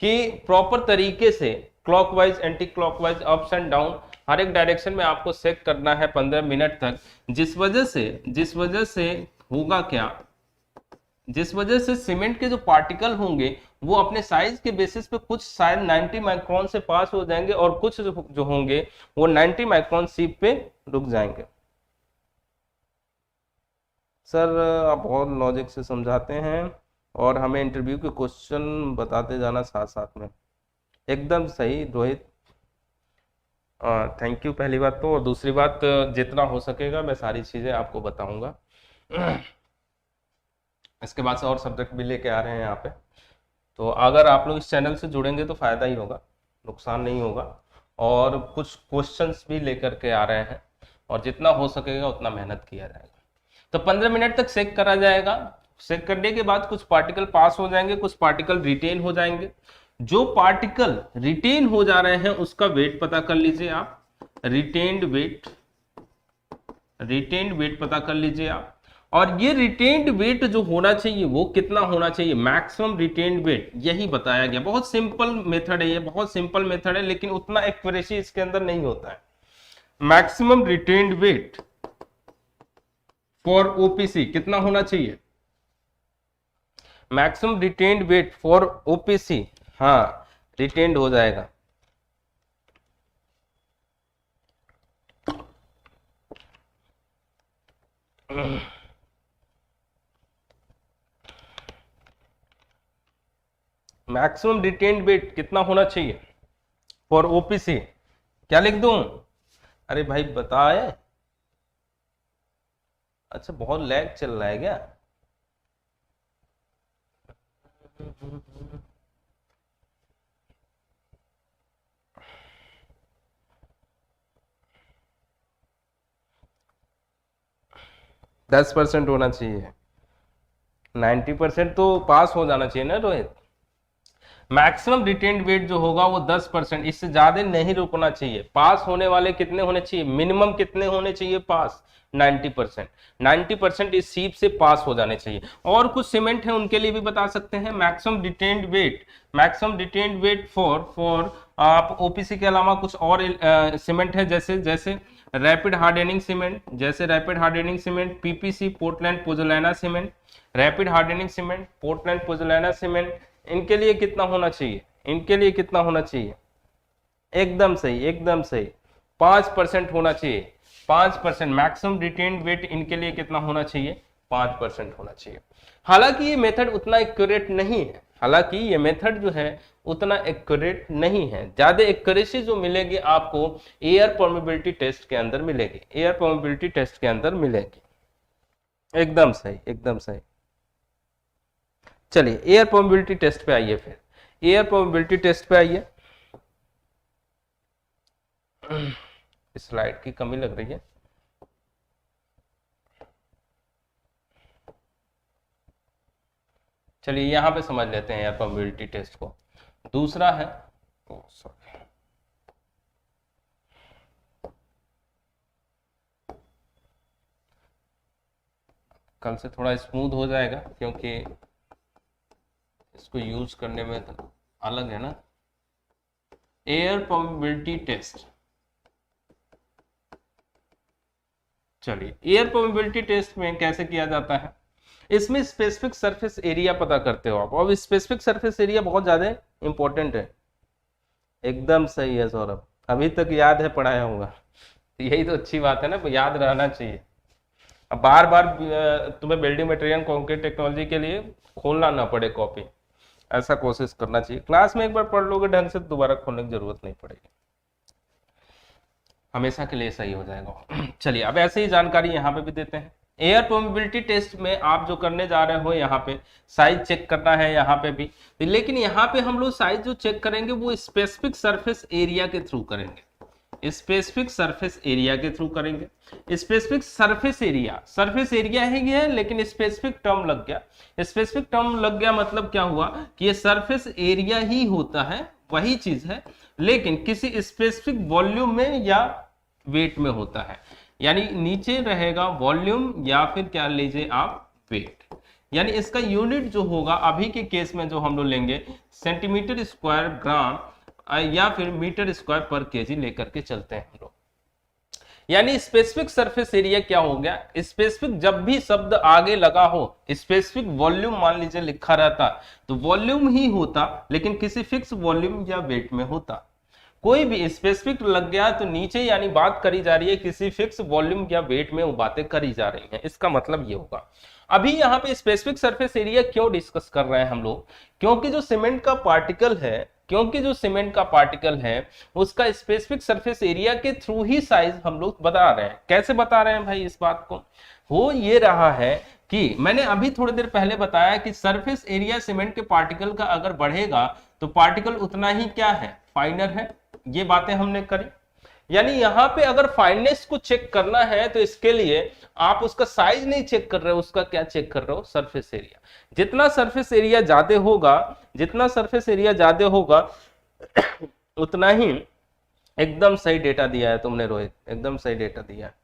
कि प्रॉपर तरीके से clockwise, anti clockwise, ups and down, हर एक डायरेक्शन में आपको सेक करना है 15 मिनट तक। जिस वजह से होगा क्या, जिस वजह से सीमेंट के जो पार्टिकल होंगे वो अपने साइज के बेसिस पे कुछ शायद 90 माइक्रोन से पास हो जाएंगे और कुछ जो होंगे वो 90 माइक्रोन सीप पे रुक जाएंगे। सर आप बहुत लॉजिक से समझाते हैं और हमें इंटरव्यू के क्वेश्चन बताते जाना साथ साथ में। एकदम सही रोहित, थैंक यू पहली बात तो। और दूसरी बात, जितना हो सकेगा मैं सारी चीज़ें आपको बताऊंगा। इसके बाद से और सब्जेक्ट भी लेके आ रहे हैं यहाँ पे, तो अगर आप लोग इस चैनल से जुड़ेंगे तो फ़ायदा ही होगा, नुकसान नहीं होगा। और कुछ क्वेश्चंस भी लेकर के आ रहे हैं और जितना हो सकेगा उतना मेहनत किया जाएगा। तो 15 मिनट तक सेक करा जाएगा। सेक करने के बाद कुछ पार्टिकल पास हो जाएंगे, कुछ पार्टिकल रिटेन हो जाएंगे। जो पार्टिकल रिटेन हो जा रहे हैं उसका वेट पता कर लीजिए आप, रिटेन्ड वेट पता कर लीजिए आप। और ये रिटेन्ड वेट जो होना चाहिए वो कितना होना चाहिए, मैक्सिमम रिटेन्ड वेट, यही बताया गया। बहुत सिंपल मेथड है ये, बहुत सिंपल मेथड है, लेकिन उतना एक्यूरेसी इसके अंदर नहीं होता है। Maximum retained weight for OPC कितना होना चाहिए, maximum retained weight for OPC, हाँ रिटेन्ड हो जाएगा। मैक्सिमम रिटेन्ड वेट कितना होना चाहिए फॉर ओपीसी, क्या लिख दूं, अरे भाई बताए। अच्छा बहुत लैग चल रहा है क्या, दस % होना चाहिए, 90% तो पास हो जाना चाहिए ना रोहित। मैक्सिमम रिटेन्ड वेट जो होगा वो 10%, इससे ज्यादा नहीं रुकना चाहिए। पास होने वाले कितने होने चाहिए, मिनिमम कितने होने चाहिए पास, 90%। 90% इस सीप से पास हो जाने चाहिए। और कुछ सीमेंट है उनके लिए भी बता सकते हैं मैक्सिमम रिटेन्ड वेट फॉर आप ओपीसी के अलावा कुछ और सीमेंट है, जैसे rapid hardening cement, PPC Portland pozzolana cement, rapid hardening cement, Portland pozzolana cement, इनके लिए कितना होना चाहिए, इनके लिए कितना होना चाहिए, एकदम सही, एकदम सही, 5% होना चाहिए, 5%। मैक्सिमम रिटेन्ड वेट इनके लिए कितना होना चाहिए, 5% होना चाहिए। हालांकि ये मेथड उतना एक्यूरेट नहीं है, हालांकि ये मेथड जो है उतना एक्यूरेट नहीं है, ज्यादा एक्यूरेसी जो मिलेगी आपको एयर परमेबिलिटी टेस्ट के अंदर मिलेगी, एयर परमेबिलिटी टेस्ट के अंदर मिलेगी। एकदम सही, एकदम सही। चलिए एयर परमेबिलिटी टेस्ट पे आइए, फिर एयर परमेबिलिटी टेस्ट पे आइए। स्लाइड की कमी लग रही है। चलिए यहां पे समझ लेते हैं एयर परमेबिलिटी टेस्ट को। दूसरा है, कल से थोड़ा स्मूथ हो जाएगा क्योंकि इसको यूज करने में तो अलग है ना। एयर परमेबिलिटी टेस्ट, चलिए एयर परमेबिलिटी टेस्ट में कैसे किया जाता है, इसमें स्पेसिफिक सरफेस एरिया पता करते हो आप, और स्पेसिफिक सरफेस एरिया बहुत ज्यादा इंपॉर्टेंट है। एकदम सही है सौरभ, अभी तक याद है पढ़ाया होगा, यही तो अच्छी बात है ना, याद रहना चाहिए। अब बार बार तुम्हें बिल्डिंग मटेरियल कंक्रीट टेक्नोलॉजी के लिए खोलना ना पड़े कॉपी, ऐसा कोशिश करना चाहिए। क्लास में एक बार पढ़ लोगे ढंग से, दोबारा खोलने की जरूरत नहीं पड़ेगी, हमेशा के लिए सही हो जाएगा। चलिए अब ऐसे ही जानकारी यहाँ पे भी देते हैं। एयर परमेबिलिटी टेस्ट में आप जो करने जा रहे हो, यहाँ पे साइज चेक करना है यहाँ पे भी, लेकिन यहाँ पे हम लोग साइज जो चेक करेंगे वो स्पेसिफिक सरफेस एरिया के थ्रू करेंगे, स्पेसिफिक सरफेस एरिया के थ्रू करेंगे। स्पेसिफिक सरफेस एरिया ही है, लेकिन स्पेसिफिक टर्म लग गया। स्पेसिफिक टर्म लग गया मतलब क्या हुआ कि ये सरफेस एरिया ही होता है, वही चीज है, लेकिन किसी स्पेसिफिक वॉल्यूम में या वेट में होता है। यानी नीचे रहेगा वॉल्यूम या फिर क्या लीजिए आप वेट, यानी इसका यूनिट जो होगा अभी के केस में जो हम लोग लेंगे सेंटीमीटर स्क्वायर ग्राम या फिर मीटर स्क्वायर पर केजी लेकर के चलते हैं हम लोग। यानी स्पेसिफिक सरफेस एरिया क्या हो गया, स्पेसिफिक जब भी शब्द आगे लगा हो, स्पेसिफिक वॉल्यूम मान लीजिए लिखा रहता तो वॉल्यूम ही होता, लेकिन किसी फिक्स वॉल्यूम या वेट में होता। कोई भी स्पेसिफिक लग गया तो नीचे यानी बात करी जा रही है किसी फिक्स वॉल्यूम या वेट में वो बातें करी जा रही हैं, इसका मतलब ये होगा। अभी यहाँ पे स्पेसिफिक सरफेस एरिया क्यों डिस्कस कर रहे हैं हम लोग, क्योंकि जो सीमेंट का पार्टिकल है उसका स्पेसिफिक सरफेस एरिया के थ्रू ही साइज हम लोग बता रहे हैं। कैसे बता रहे हैं भाई इस बात को, हो ये रहा है कि मैंने अभी थोड़ी देर पहले बताया कि सरफेस एरिया सीमेंट के पार्टिकल का अगर बढ़ेगा तो पार्टिकल उतना ही क्या है, फाइनर है। ये बातें हमने करी, यानी यहां पे अगर फाइननेस को चेक करना है तो इसके लिए आप उसका साइज नहीं चेक कर रहे हो, उसका क्या चेक कर रहे हो, सरफेस एरिया। जितना सरफेस एरिया ज्यादा होगा उतना ही, एकदम सही डेटा दिया है तुमने रोहित, एकदम सही डेटा दिया है,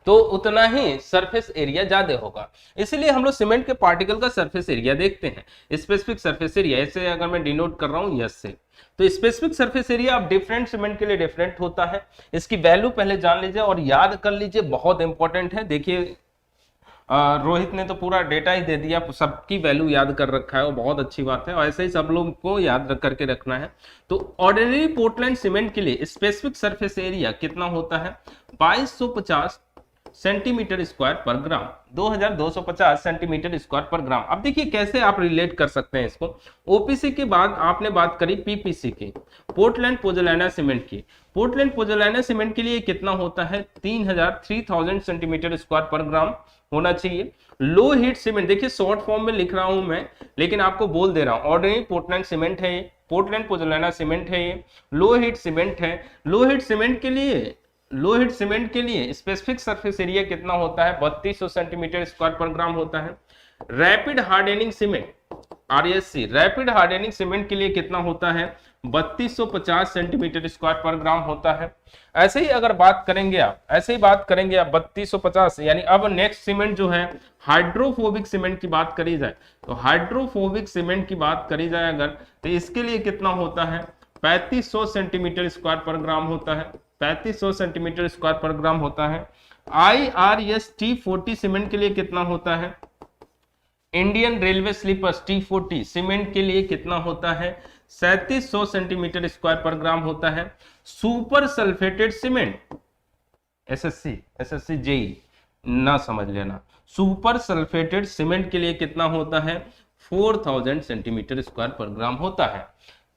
तो उतना ही सरफेस एरिया ज्यादा होगा। इसलिए हम लोग सीमेंट के पार्टिकल का सरफेस एरिया देखते हैं, स्पेसिफिक सरफेस एरिया। ऐसे अगर मैं डिनोट कर रहा हूं यस से, तो स्पेसिफिक सरफेस एरिया अब डिफरेंट सीमेंट के लिए डिफरेंट होता है। इसकी वैल्यू पहले जान लीजिए और याद कर लीजिए, बहुत इंपॉर्टेंट है। देखिए रोहित ने तो पूरा डेटा ही दे दिया, सबकी वैल्यू याद कर रखा है, वो बहुत अच्छी बात है, और ऐसे ही सब लोग को याद रख करके रखना है। तो ऑर्डिनरी पोर्टलैंड सीमेंट के लिए स्पेसिफिक सरफेस एरिया कितना होता है, 2250 सेंटीमीटर स्क्वायर पर ग्राम, 2250 सेंटीमीटर स्क्वायर पर ग्राम। अब देखिए कैसे आप रिलेट कर सकते हैं इसको। ओपीसी के बाद आपने बात करी पीपीसी की, पोर्टलैंड पोज़ोलाना सीमेंट की। पोर्टलैंड पोज़ोलाना सीमेंट के लिए कितना होता है, 3000 सेंटीमीटर स्क्वायर पर ग्राम होना चाहिए। लो हीट सीमेंट, देखिए शॉर्ट फॉर्म में लिख रहा हूं मैं, लेकिन आपको बोल दे रहा हूं, ऑर्डिनरी पोर्टलैंड सीमेंट है ये, पोर्टलैंड पोज़ोलाना सीमेंट है ये, लो हीट सीमेंट है। लो हीट सीमेंट के लिए स्पेसिफिक सरफेस एरिया कितना होता है, 3200 सेंटीमीटर स्क्वायर पर ग्राम होता है। Rapid hardening cement RSC, rapid hardening cement के लिए कितना होता है, 3250 सेंटीमीटर स्क्वायर पर ग्राम होता है। ऐसे ही अगर बात करेंगे आप, 3250, यानी अब नेक्स्ट सीमेंट जो है हाइड्रोफोबिक सीमेंट की बात करी जाए, तो हाइड्रोफोबिक सीमेंट की बात करी जाए अगर, तो इसके लिए कितना होता है, 3500 सेंटीमीटर स्क्वायर पर ग्राम होता है, 3500 सेंटीमीटर स्क्वायर पर ग्राम होता है। IRST 40 सीमेंट के लिए कितना होता है, Indian railway slippers T40 cement के लिए कितना होता है? 3700 सेंटीमीटर स्क्वायर पर ग्राम होता है। Super sulphated cement, SSC JE ना समझ लेना, सुपर सल्फेटेड सीमेंट के लिए कितना होता है? 4000 सेंटीमीटर स्क्वायर पर ग्राम होता है।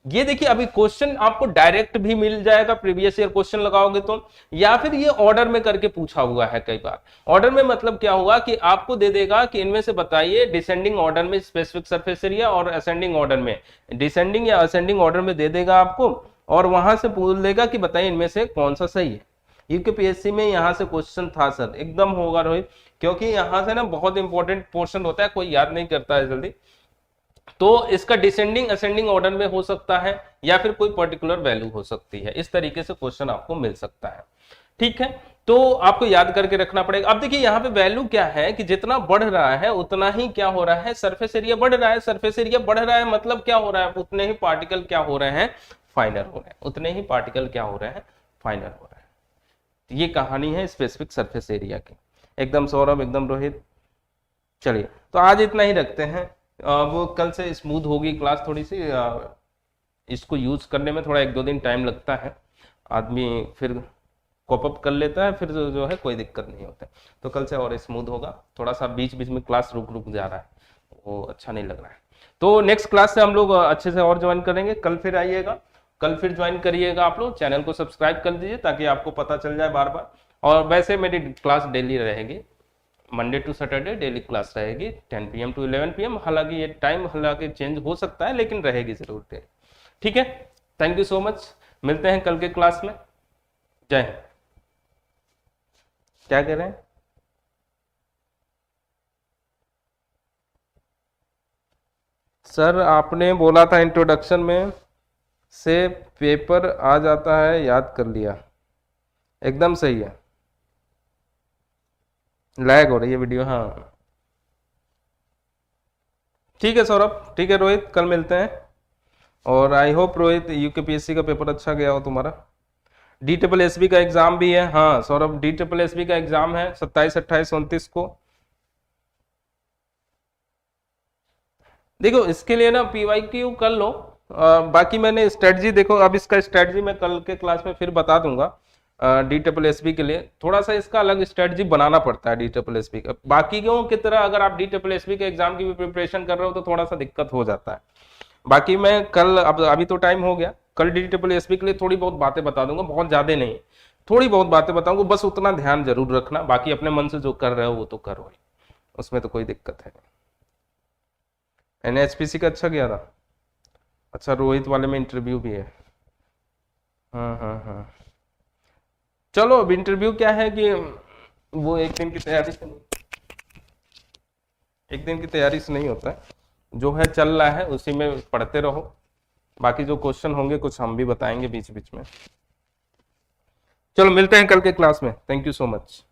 ये देखिए, अभी क्वेश्चन आपको डायरेक्ट भी मिल जाएगा, प्रीवियस ईयर क्वेश्चन लगाओगे तो, या फिर ये ऑर्डर में करके पूछा हुआ है कई बार। ऑर्डर में मतलब क्या हुआ कि आपको दे देगा कि इनमें से बताइए डिसेंडिंग ऑर्डर में स्पेसिफिक सरफेस एरिया, और असेंडिंग ऑर्डर में, डिसेंडिंग या असेंडिंग ऑर्डर में दे देगा आपको, और वहां से पूछ लेगा कि बताइए इनमें से कौन सा सही है। यूकेपीएससी में यहाँ से क्वेश्चन था सर, एकदम होगा रोहित, क्योंकि यहाँ से ना बहुत इंपॉर्टेंट पोर्शन होता है, कोई याद नहीं करता है जल्दी। तो इसका डिसेंडिंग असेंडिंग ऑर्डर में हो सकता है, या फिर कोई पर्टिकुलर वैल्यू हो सकती है। इस तरीके से क्वेश्चन आपको मिल सकता है, ठीक है। तो आपको याद करके रखना पड़ेगा। अब देखिए यहाँ पे वैल्यू क्या है कि जितना बढ़ रहा है उतना ही क्या हो रहा है, सरफेस एरिया बढ़ रहा है। सरफेस एरिया बढ़ रहा है मतलब क्या हो रहा है, उतने ही पार्टिकल क्या हो रहे हैं, फाइनर हो रहे हैं, उतने ही पार्टिकल क्या हो रहे हैं, फाइनर हो रहे हैं। ये कहानी है स्पेसिफिक सरफेस एरिया की। एकदम सौरभ, एकदम रोहित। चलिए, तो आज इतना ही रखते हैं। वो कल से स्मूथ होगी क्लास थोड़ी सी, इसको यूज करने में थोड़ा 1-2 दिन टाइम लगता है, आदमी फिर कॉप अप कर लेता है, फिर जो है कोई दिक्कत नहीं होता है। तो कल से और स्मूथ होगा। थोड़ा सा बीच बीच में क्लास रुक जा रहा है, वो अच्छा नहीं लग रहा है। तो नेक्स्ट क्लास से हम लोग अच्छे से और ज्वाइन करेंगे। कल फिर आइएगा, कल फिर ज्वाइन करिएगा। आप लोग चैनल को सब्सक्राइब कर दीजिए ताकि आपको पता चल जाए बार बार। और वैसे मेरी क्लास डेली रहेगी, Monday to Saturday daily class रहेगी 10 PM to 11 PM। हालांकि ये टाइम हालांकि चेंज हो सकता है, लेकिन रहेगी जरूर डेली, ठीक है। थैंक यू सो मच, मिलते हैं कल के क्लास में। जय हिंद। क्या कह रहे हैं? सर आपने बोला था इंट्रोडक्शन में से पेपर आ जाता है, याद कर लिया। एकदम सही है, लैग हो रही है वीडियो, हाँ ठीक है सौरभ, ठीक है रोहित, कल मिलते हैं। और आई होप रोहित यूकेपीएससी का पेपर अच्छा गया हो तुम्हारा। DSSB का एग्जाम भी है, हाँ सौरभ DSSB का एग्जाम है 27, 28, 29 को। देखो इसके लिए ना PYQ कर लो। बाकी मैंने स्ट्रेटजी देखो, अब इसका स्ट्रेटजी मैं कल के क्लास में फिर बता दूंगा। DSSB के लिए थोड़ा सा इसका अलग स्ट्रेटजी बनाना पड़ता है DSSB का। बाकियों की तरह अगर आप DSSB के एग्जाम की भी प्रिपरेशन कर रहे हो तो थोड़ा सा दिक्कत हो जाता है। बाकी मैं कल, अब अभी तो टाइम हो गया, कल DSSB के लिए थोड़ी बहुत बातें बता दूंगा, बहुत ज्यादा नहीं, थोड़ी बहुत बातें बताऊंगा, बस उतना ध्यान जरूर रखना। बाकी अपने मन से जो कर रहे हो वो तो करो ही, उसमें तो कोई दिक्कत है नहीं। NHPC का अच्छा गया था, अच्छा रोहित वाले में इंटरव्यू भी है, हाँ हाँ हाँ। चलो अब इंटरव्यू क्या है कि वो एक दिन की तैयारी से नहीं, एक दिन की तैयारी से नहीं होता है, जो है चल रहा है उसी में पढ़ते रहो। बाकी जो क्वेश्चन होंगे कुछ हम भी बताएंगे बीच बीच में। चलो मिलते हैं कल के क्लास में, थैंक यू सो मच।